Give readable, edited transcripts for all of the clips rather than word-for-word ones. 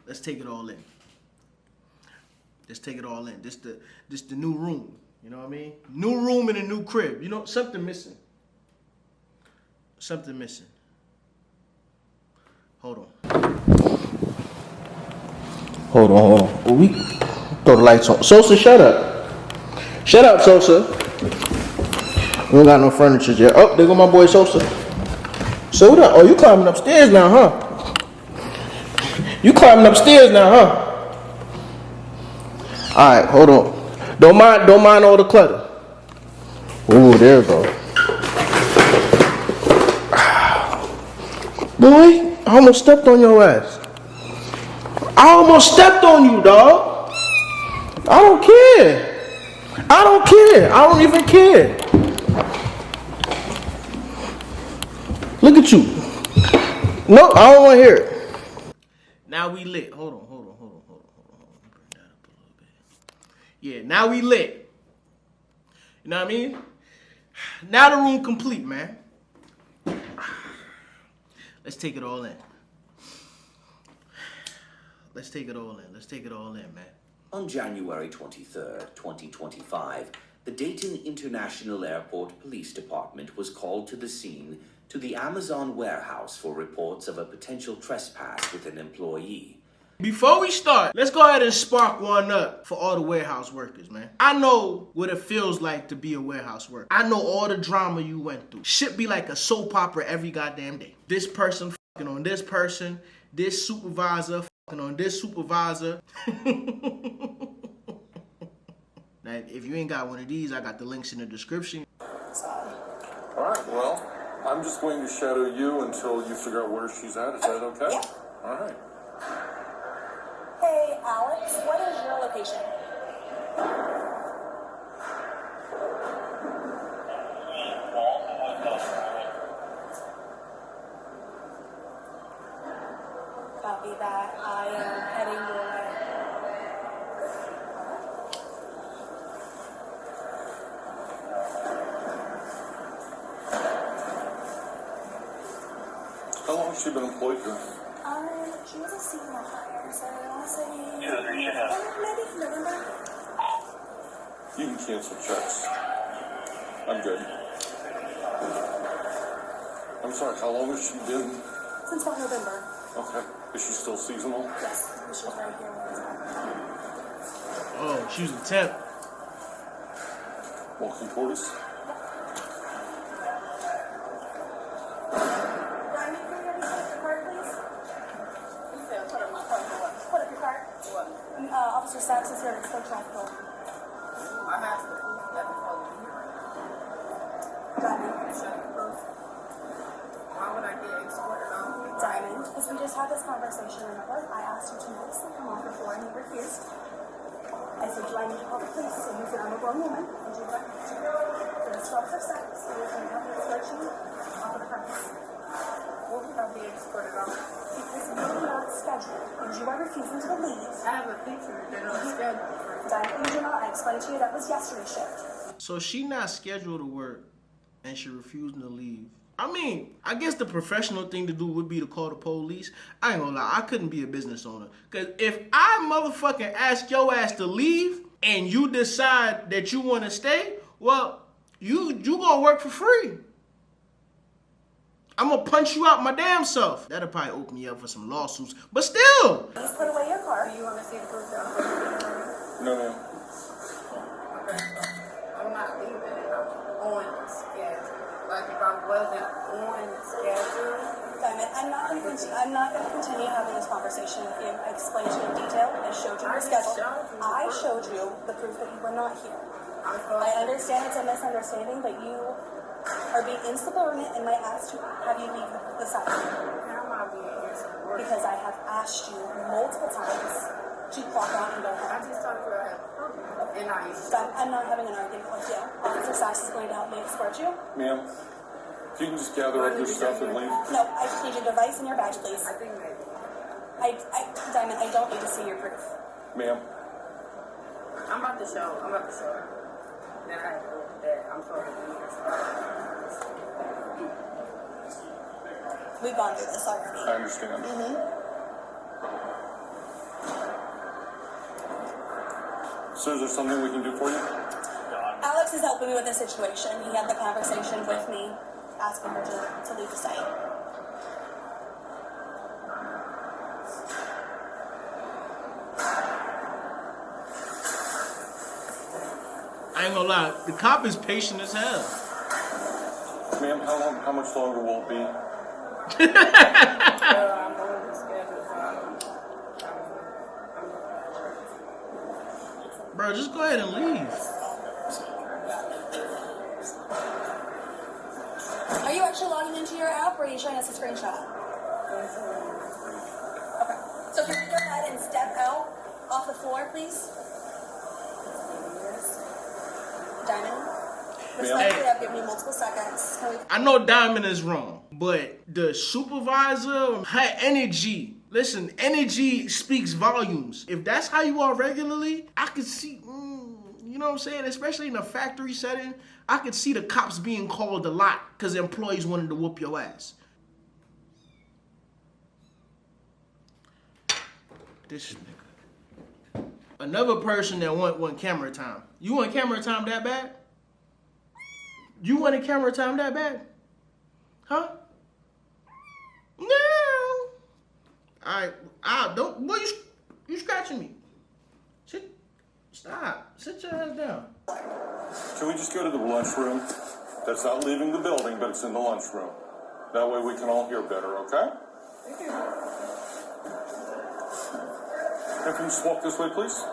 Let's take it all in. Let's take it all in. This the new room. You know what I mean? New room in a new crib. You know, something missing. Something missing. Hold on. Hold on. Oh, we throw the lights on. Sosa, shut up. Shut up, Sosa. We don't got no furniture yet. Oh, there go my boy Sosa. So what up? Oh, you climbing upstairs now, huh? You climbing upstairs now, huh? Alright, hold on. Don't mind all the clutter. Ooh, there we go. Boy, I almost stepped on your ass. I almost stepped on you, dog. I don't care. I don't care. I don't even care. Look at you. No, I don't want to hear it. Now we lit. Hold on. Bring that up a little bit. Yeah, now we lit. You know what I mean? Now the room complete, man. Let's take it all in. Let's take it all in, man. On January 23rd, 2025, the Dayton International Airport Police Department was called to the scene to the Amazon warehouse for reports of a potential trespass with an employee. Before we start, let's go ahead and spark one up for all the warehouse workers, man. I know what it feels like to be a warehouse worker. I know all the drama you went through. Shit be like a soap opera every goddamn day. This person fucking on this person, this supervisor fucking on this supervisor. Now, if you ain't got one of these, I got the links in the description. All right, well, I'm just going to shadow you until you figure out where she's at. Is that okay? Yeah. All right. Hey, Alex, what is your location? Copy that. I am heading your way. How long has she been employed here? She was a seasonal hire, so I want to say maybe November. You can cancel checks. I'm good. I'm sorry, how long has she been? Since about November. Okay. Is she still seasonal? Yes, she's right here. Oh, she was a temp. Walking toward us? Officer Sachs is here to explain traffic. I have to let me call you here. Diamond. Why would I get escorted on? Diamond, because we just had this conversation, remember? I asked you to nicely come on before and you refused. I said, do I need to call the police? So you said, I'm a grown woman. And you went to this Officer Sachs, who was going to have to escort you off of the premise. What would I be escorted on? Because you were not scheduled, and you are refusing to leave. I have a picture that on schedule. Diamond, you do not. I explained to you that was yesterday's shift. So she not scheduled to work and she refusing to leave. I mean, I guess the professional thing to do would be to call the police. I ain't gonna lie, I couldn't be a business owner. Cause if I motherfucking ask your ass to leave and you decide that you wanna stay, well, you gonna work for free. I'm gonna punch you out my damn self. That'll probably open me up for some lawsuits. But still. Please put away your car. Do you want to see the proof that No, ma'am. I'm not leaving it. I'm on schedule. Like if I wasn't on schedule. Diamond, I'm not going to continue having this conversation with you. I explained to you in detail. I showed you the schedule. I showed you the proof that you were not here. I understand it's a misunderstanding, but you are being insubordinate and might ask to have you leave the site. How am I being insubordinate? Because I have asked you multiple times to clock out and go I home. just talked to her and I'm not having an argument with you. Officer Sachs is going to help me escort you. Ma'am, if you can just gather up your stuff and leave. No, I just need your device and your badge, please. I think maybe. Diamond, I don't need to see your proof. Ma'am. I'm about to show her. Then I have proof that I'm supposed to be here. We've gone through this already. I understand. So is there something we can do for you? Alex is helping me with the situation. He had the conversation with me, asking her to leave the site. I ain't gonna lie, the cop is patient as hell. Ma'am, how much longer will it be? I'm on the schedule, so Bro, just go ahead and leave. Are you actually logging into your app, or are you showing us a screenshot? Okay. So can you go ahead and step out off the floor, please? Diamond? Respectfully, I've given you multiple seconds. I know Diamond is wrong, but the supervisor, her energy, listen, energy speaks volumes. If that's how you are regularly, I could see, you know what I'm saying? Especially in a factory setting, I could see the cops being called a lot because employees wanted to whoop your ass. This nigga. Another person that want camera time. You want camera time that bad? You wanted camera time that bad? Huh? No. I don't. Boy, you scratching me. Stop. Sit your ass down. Can we just go to the lunchroom? That's not leaving the building, but it's in the lunchroom. That way we can all hear better, okay? And can you just walk this way, please?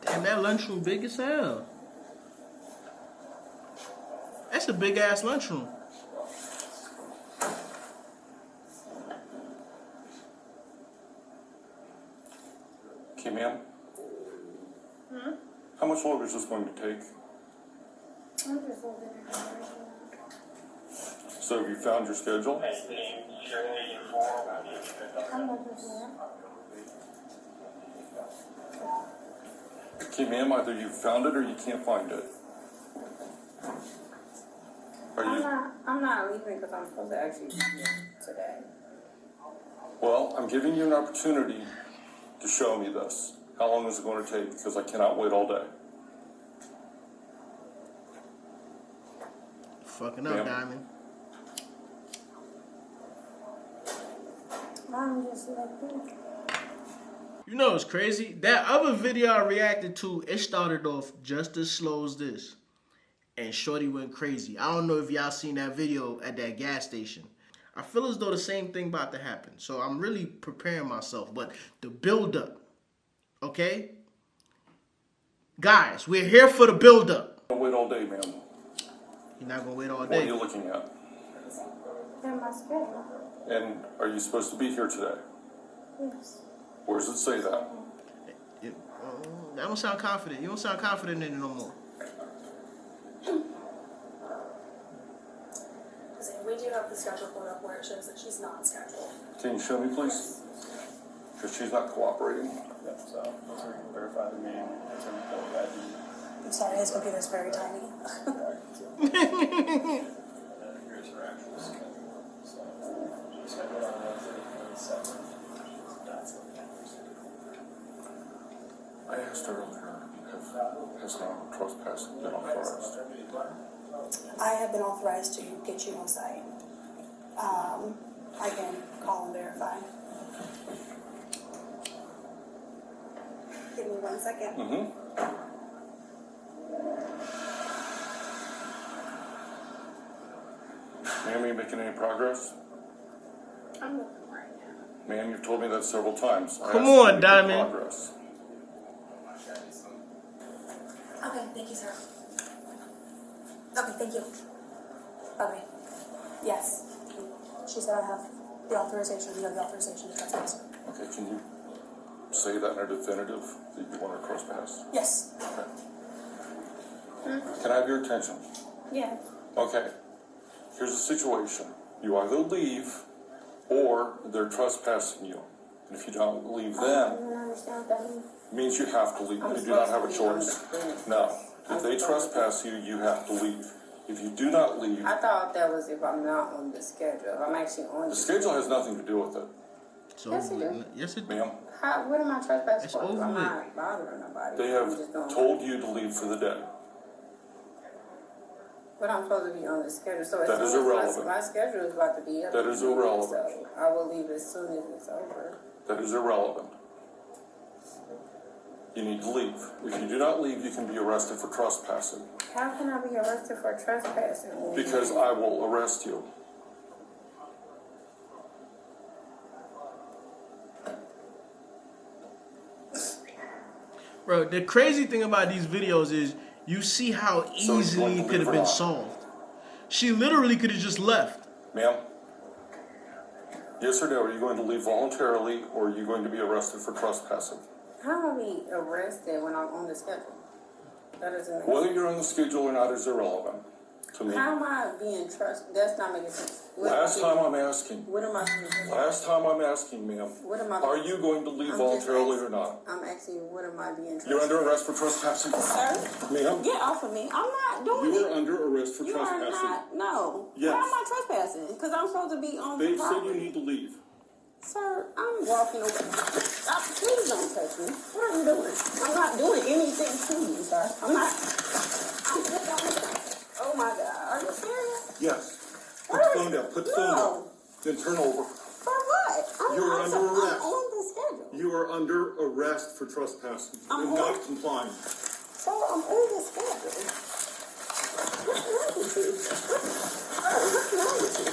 Damn, that lunchroom big as hell. That's a big ass lunchroom. Okay, ma'am. How much longer is this going to take? So have you found your schedule? Okay, ma'am, either you found it or you can't find it. I'm not leaving because I'm supposed to actually be here today. Well, I'm giving you an opportunity to show me this. How long is it going to take? Because I cannot wait all day. Fucking up, Ma'am. Diamond. I'm just like this. You know what's crazy? That other video I reacted to, it started off just as slow as this. And Shorty went crazy. I don't know if y'all seen that video at that gas station. I feel as though the same thing about to happen. So I'm really preparing myself. But the build-up, okay? Guys, we're here for the build-up. I'll wait all day, ma'am. You're not going to wait all What are day. you looking at? In my schedule. And are you supposed to be here today? Yes. Where does it say that? That don't sound confident. You don't sound confident in it no more. We do have the schedule pulled up where it shows that she's not scheduled. Can you show me, please? Because she's not cooperating. Yeah, so let's verify the name. I'm sorry, his computer's very tiny. Here's her actual schedule. So, schedule on Wednesday the 27th. That's what the I asked her earlier, has non-trespassing been authorized? I have been authorized to get you on site. I can call and verify. Give me 1 second. Ma'am, are you making any progress? I'm looking right now. Ma'am, you've told me that several times. I Come asked you on, to make Diamond. progress. Okay, thank you, sir. Okay, thank you. Okay. Yes. She said I have the authorization. You have the authorization to trespass. Okay, can you say that in a definitive that you want to trespass? Yes. Okay. Can I have your attention? Yeah. Okay. Here's the situation. You either leave or they're trespassing you. And if you don't leave I then, don't understand what that means. it means you have to leave. I'm You do not have a supposed choice. to be on the- No. If they trespass you, you have to leave. If you do not leave, I thought that was if I'm not on the schedule. If I'm actually on the schedule has nothing to do with it, So Yes, it do. yes, it ma'am. What am I trespassing It's for? over I'm with. not bothering nobody. They I'm have just doing told you to leave for the day. But I'm supposed to be on the schedule. So as That soon is as irrelevant. my schedule is about to be up. That is irrelevant. So I will leave as soon as it's over. That is irrelevant. You need to leave. If you do not leave, you can be arrested for trespassing. How can I be arrested for trespassing? Because I will arrest you. Bro, the crazy thing about these videos is you see how So you're easily going to it could leave have or been not? solved. She literally could have just left. Ma'am? Yes or no? Are you going to leave voluntarily or are you going to be arrested for trespassing? How am I be arrested when I'm on the schedule? That doesn't make Whether sense. you're on the schedule or not is irrelevant to me. How am I being trusted? That's not making sense. Last time I'm asking. What am I being Last time I'm asking, ma'am. What am I? Are you going to leave I'm just voluntarily or asking- not? I'm asking you, what am I being trusted? You're under arrest for trespassing. Sir? Ma'am? Get off of me. I'm not doing You it. are under arrest for You are trespassing. not. No. Yes. How am I trespassing? Because I'm supposed to be on the They've said you property. need to leave. Sir, I'm walking away. Stop, please don't touch me. What are you doing? I'm not doing anything to you, sir. I'm not. I'm just on the. Oh my God. Are you serious? Yes. Put the phone down. Put the phone down. No. Then turn over. For what? You're I'm under arrest. I'm on the schedule. You are under arrest for trespassing I'm and on- not complying. So I'm on the schedule. What's wrong with you? What's wrong with you?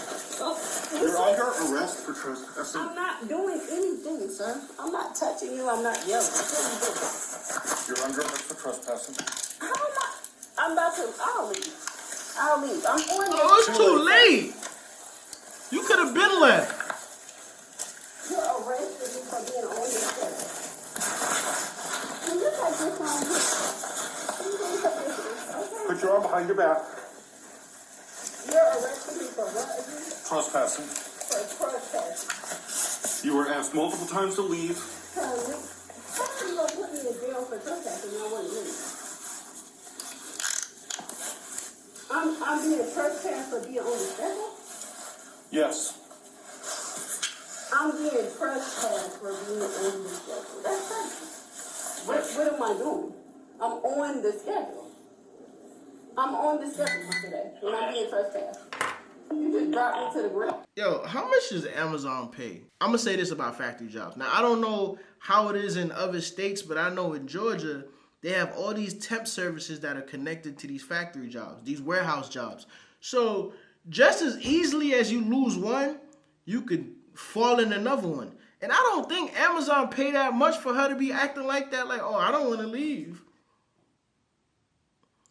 You're under arrest for trespassing. I'm not doing anything, sir. I'm not touching you. I'm not yelling. What are you doing? You're under arrest for trespassing. How am I? I'm about to. I'll leave. I'll leave. I'm on the. Oh, it's too late. You could have been left. You're arrested me for being on the schedule. Can you take this on me? Can you take this on? Okay. Put your arm behind your back. You're arresting me for what again? Trespassing. For trespassing. You were asked multiple times to leave. How are you gonna put me in jail for trespassing? I wouldn't leave. I'm being trespassed for being on the schedule. Yes. I'm being trespassed for being on the schedule. That's crazy. What am I doing? I'm on the schedule. I'm on the schedule for today, and I'm being trespassed. You just dropped me to the ground. Yo, how much does Amazon pay? I'm gonna say this about factory jobs. Now, I don't know how it is in other states, but I know in Georgia, they have all these temp services that are connected to these factory jobs, these warehouse jobs. So just as easily as you lose one, you could fall in another one. And I don't think Amazon pay that much for her to be acting like that, like, oh, I don't want to leave.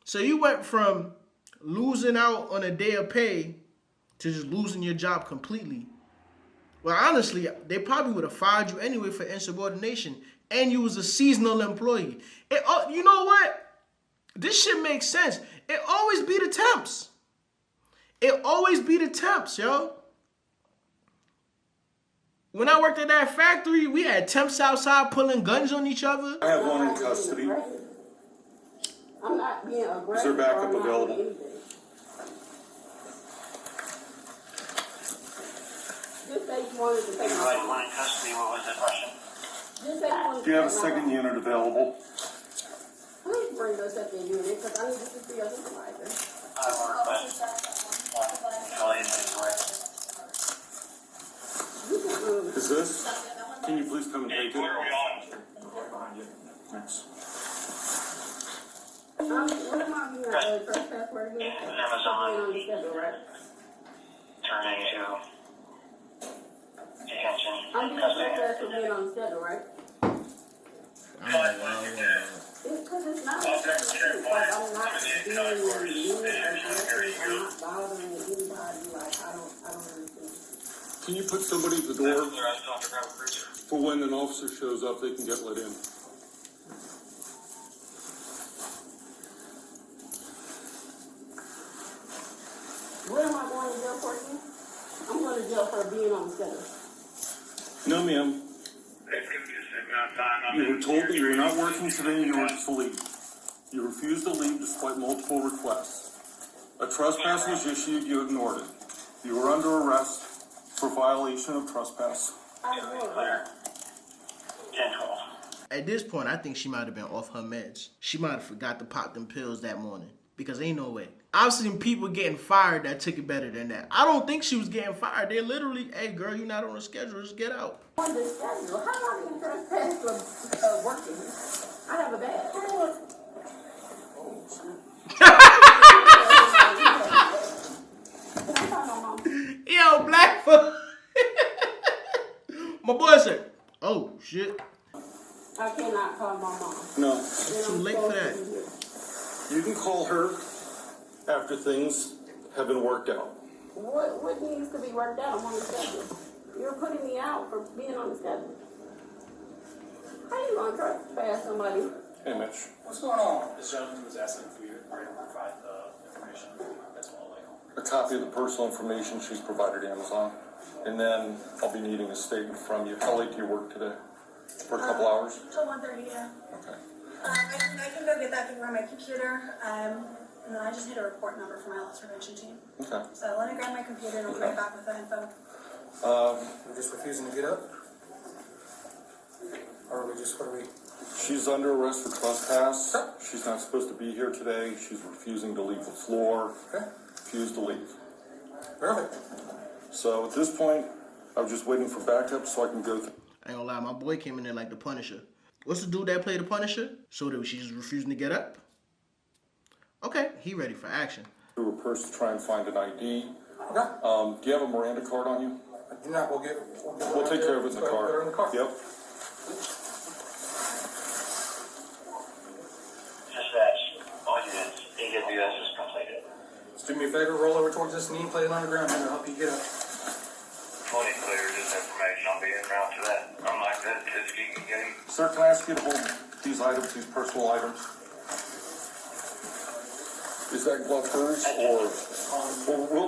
So you went from losing out on a day of pay to just losing your job completely. Well, honestly, they probably would have fired you anyway for insubordination, and you was a seasonal employee. You know what? This shit makes sense. It always be the temps. It always be the temps, yo. When I worked at that factory, we had temps outside pulling guns on each other. I have one in custody. I'm not being aggressive. Is there backup or I'm not available? doing anything. Just say you wanted to take my phone. One in custody, what was the question? Just say you wanted to Do you have a take my second phone. unit available? Please bring those up in unit because I need to see your supervisor. I will request one related to You can, Is this? Can you please come and take it? Where are we on? Thanks. what am I being trespass for again? Amazon. Being on the schedule, right? Turning to detention, I'm being custody. trespassed for being on the schedule, right? Because it's not like I'm not being mean or aggressive. I'm not bothering anybody. Like I don't understand. Can you put somebody at the door I still have to grab a cruiser. for when an officer shows up, they can get let in? What am I going to jail for again? I'm going to jail for being on the schedule. No, ma'am. You were told that you were not working today and you were to leave. You refused to leave despite multiple requests. A trespass was issued, you ignored it. You were under arrest for violation of trespass. At this point, I think she might have been off her meds. She might have forgot to pop them pills that morning. Because ain't no way. I've seen people getting fired that took it better than that. I don't think she was getting fired. They're literally, hey girl, you're not on the schedule, just get out. On the schedule, how am I being trespassed for working? I have a badge. Can I call my mom? Yo, Blackfoot. My boy said, oh shit. I cannot call my mom. No. It's too late for that. You can call her after things have been worked out. What needs to be worked out? I'm on the schedule. You're putting me out for being on the schedule. How you gonna trespass somebody? Hey, Mitch. What's going on? This gentleman was asking for you to provide the information. That's all I know. A copy of the personal information she's provided Amazon. And then I'll be needing a statement from you. How late do you work today? For a couple hours? Till 1:30, yeah. Okay. I can go get that thing from my computer. And then I just hit a report number for my loss prevention team. Okay. So let me grab my computer and I'll be right back with the info. We're just refusing to get up? Or are we just, what are we? She's under arrest for trespass. She's not supposed to be here today. She's refusing to leave the floor. Okay. Refused to leave. Perfect. So at this point, I was just waiting for backup so I can go through. I ain't gonna lie, my boy came in there like the Punisher. What's the dude that played the Punisher? So that she's just refusing to get up? Okay, he ready for action. Through a purse to try and find an ID. Okay. Do you have a Miranda card on you? I do not, We'll take care of it in the car. Put her in the car. Yep. Dispatch, all units, AWS is completed. Just do me a favor, roll over towards this knee, play it on the ground, and I'll help you get up. Fully clear this information. I'll be en route to that. Unlike that, Tisky gate. Sir, can I ask you to hold these items, these personal items? Is that glove hers or?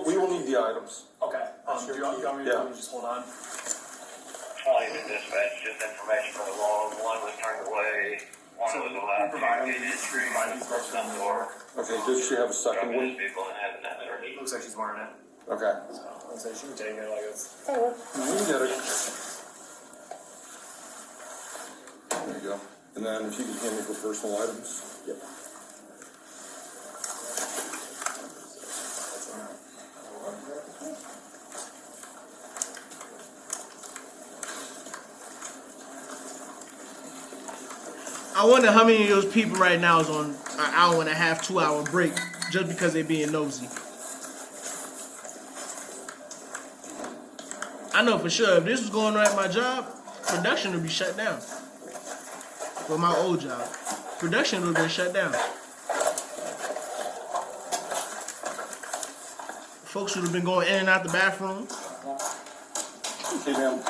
We will need the items. Okay. Do you want me Yeah. to just hold on? 20 to dispatch, just information for the law. One was turned away. One was allowed to provide get these entry gloves from the door. Okay, does she have a second Drug one? people and having that search. Looks like she's wearing it. Okay. So she can take it like it's. You can get it. There you go. And then if you can hand me the personal items. Yep. I wonder how many of those people right now is on an hour and a half, 2 hour break just because they're being nosy. I know for sure if this was going on at my job, production would be shut down. For my old job, production would have been shut down. Folks would have been going in and out the bathroom. Okay, ma'am.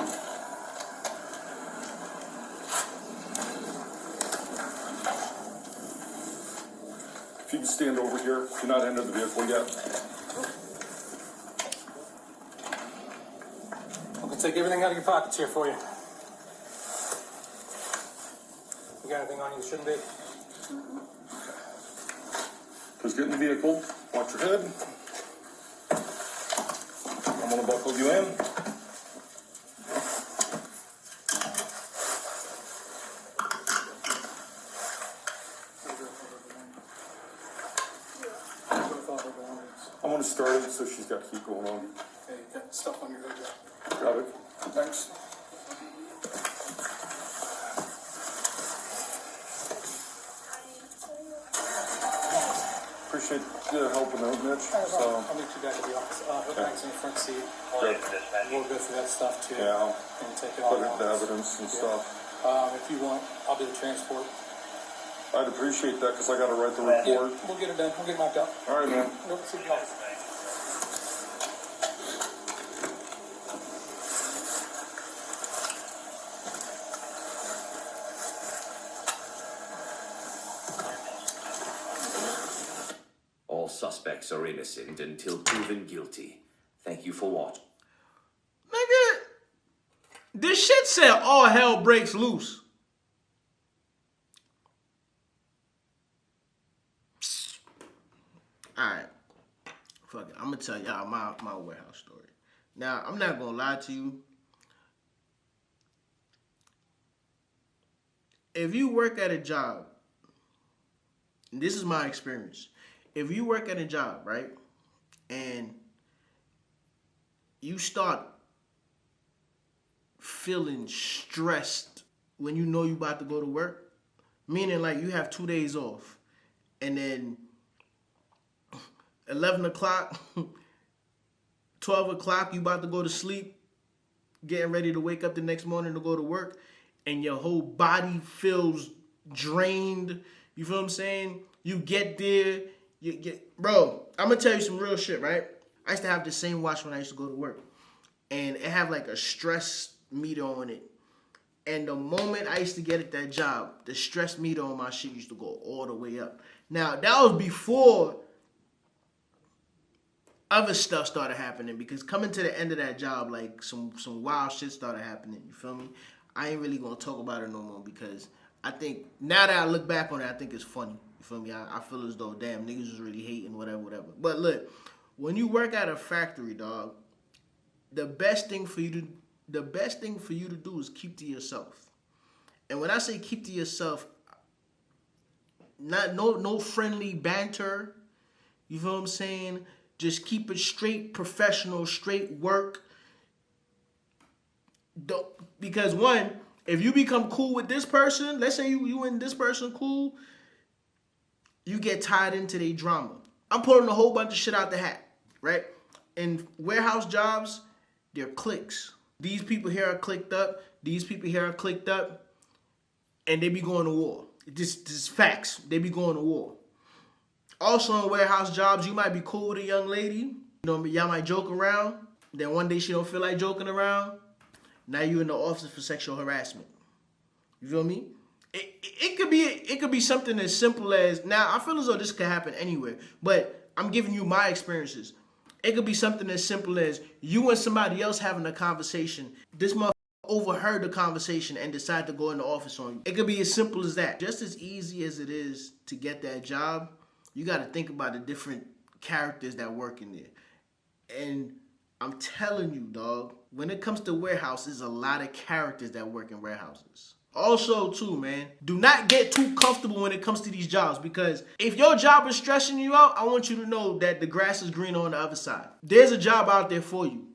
If you can stand over here, you're not into the vehicle yet. I'm gonna take everything out of your pockets here for you. You got anything on you that shouldn't be? Please get in the vehicle. Watch your head. I'm gonna buckle you in. I'm gonna start it so she's got to keep going on. Hey, you got stuff on your hood there. Got it. Thanks. Appreciate the help and out, Mitch. So, I'll meet you back at the office. Hood bag's in the front seat. good. We'll go through that stuff too. Yeah, And take it all put it out. to evidence and stuff. If you want, I'll do the transport. I'd appreciate that because I got to write the report. We'll get it done. We'll get it knocked out. All right, man. Nope, see you office. All suspects are innocent until proven guilty. Thank you for watching. Nigga, This shit said all hell breaks loose. Alright. Fuck it. I'm gonna tell y'all my warehouse story. Now, I'm not gonna lie to you. If you work at a job, and this is my experience. If you work at a job, right, and you start feeling stressed when you know you about to go to work, meaning like you have 2 days off, and then 11 o'clock, 12 o'clock, you about to go to sleep, getting ready to wake up the next morning to go to work, and your whole body feels drained. You feel what I'm saying? You get there, bro, I'm gonna tell you some real shit, right? I used to have the same watch when I used to go to work, and it had like a stress meter on it. And the moment I used to get at that job, the stress meter on my shit used to go all the way up. Now, that was before other stuff started happening, because coming to the end of that job, like some wild shit started happening. You feel me? I ain't really gonna talk about it no more, because I think now that I look back on it, I think it's funny. You feel me? I feel as though, damn, niggas was really hating, whatever. But look, when you work at a factory, dog, the best thing for you to do is keep to yourself. And when I say keep to yourself, no friendly banter. You feel what I'm saying? Just keep it straight professional, straight work. Because one, if you become cool with this person, let's say you and this person cool, you get tied into their drama. I'm pulling a whole bunch of shit out the hat, right? In warehouse jobs, they're cliques. These people here are clicked up. These people here are clicked up. And they be going to war. This is facts. They be going to war. Also in warehouse jobs, you might be cool with a young lady. You know, y'all might joke around. Then one day she don't feel like joking around. Now you in the office for sexual harassment. You feel me? It could be something as simple as, now I feel as though this could happen anywhere, but I'm giving you my experiences. It could be something as simple as you and somebody else having a conversation. This motherfucker overheard the conversation and decided to go in the office on you. It could be as simple as that. Just as easy as it is to get that job, you got to think about the different characters that work in there. And I'm telling you, dog, when it comes to warehouses, a lot of characters that work in warehouses. Also, too, man, do not get too comfortable when it comes to these jobs, because if your job is stressing you out, I want you to know that the grass is greener on the other side. There's a job out there for you.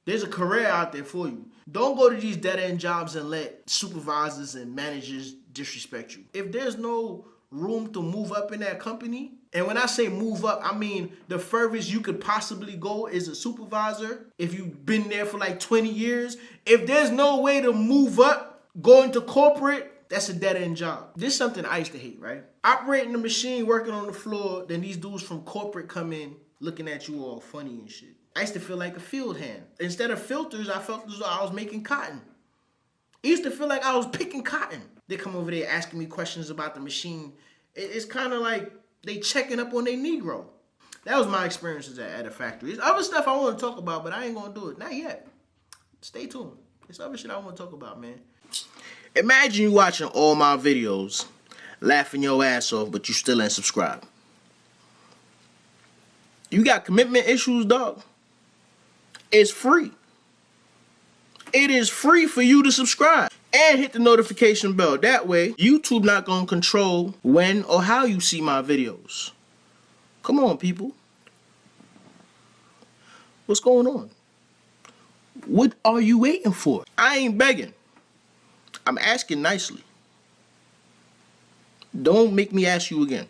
There's a career out there for you. Don't go to these dead-end jobs and let supervisors and managers disrespect you. If there's no room to move up in that company, and when I say move up, I mean the furthest you could possibly go is a supervisor. If you've been there for like 20 years, if there's no way to move up, going to corporate, that's a dead-end job. This is something I used to hate, right? Operating the machine, working on the floor, then these dudes from corporate come in looking at you all funny and shit. I used to feel like a field hand. Instead of filters, I felt as though I was making cotton. It used to feel like I was picking cotton. They come over there asking me questions about the machine. It's kind of like they checking up on their Negro. That was my experiences at a factory. There's other stuff I want to talk about, but I ain't going to do it. Not yet. Stay tuned. There's other shit I want to talk about, man. Imagine you watching all my videos, laughing your ass off, but you still ain't subscribed. You got commitment issues, dog? It's free. It is free for you to subscribe and hit the notification bell. That way, YouTube not going to control when or how you see my videos. Come on, people. What's going on? What are you waiting for? I ain't begging. I'm asking nicely. Don't make me ask you again.